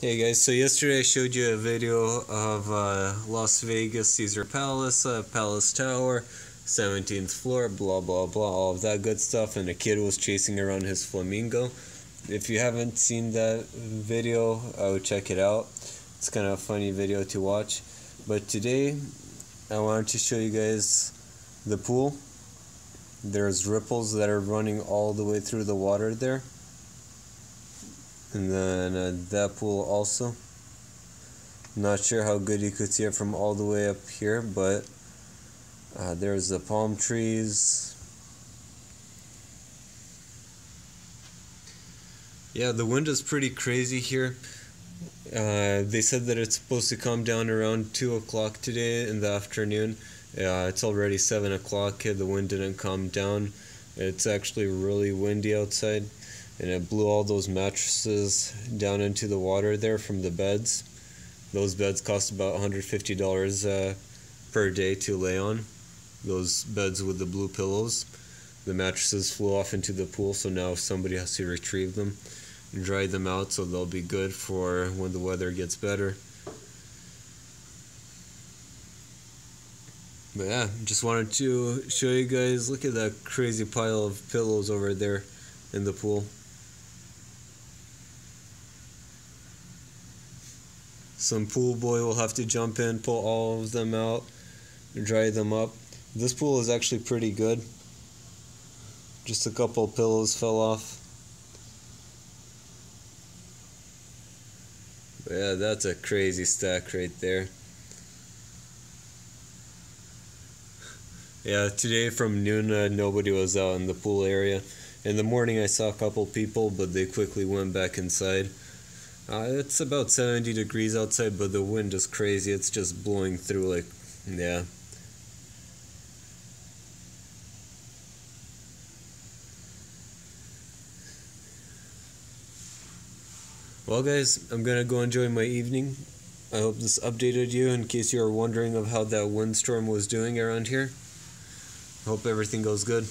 Hey guys, so yesterday I showed you a video of Las Vegas Caesar Palace, Palace Tower, 17th floor, blah blah blah, all of that good stuff, and a kid was chasing around his flamingo. If you haven't seen that video, I would check it out. It's kind of a funny video to watch. But today, I wanted to show you guys the pool. There's ripples that are running all the way through the water there. And then that pool also. Not sure how good you could see it from all the way up here, but there's the palm trees. Yeah, the wind is pretty crazy here. They said that it's supposed to come down around 2 o'clock today in the afternoon. It's already 7 o'clock. The wind didn't come down. It's actually really windy outside. And it blew all those mattresses down into the water there from the beds. Those beds cost about $150 per day to lay on. Those beds with the blue pillows. The mattresses flew off into the pool, so now somebody has to retrieve them and dry them out so they'll be good for when the weather gets better. But yeah, just wanted to show you guys, look at that crazy pile of pillows over there in the pool. Some pool boy will have to jump in, pull all of them out, dry them up. This pool is actually pretty good. Just a couple pillows fell off. But yeah, that's a crazy stack right there. Yeah, today from noon, nobody was out in the pool area. In the morning I saw a couple people, but they quickly went back inside. It's about 70 degrees outside, but the wind is crazy. It's just blowing through like, yeah. Well guys, I'm gonna go enjoy my evening. I hope this updated you in case you are wondering of how that windstorm was doing around here. Hope everything goes good.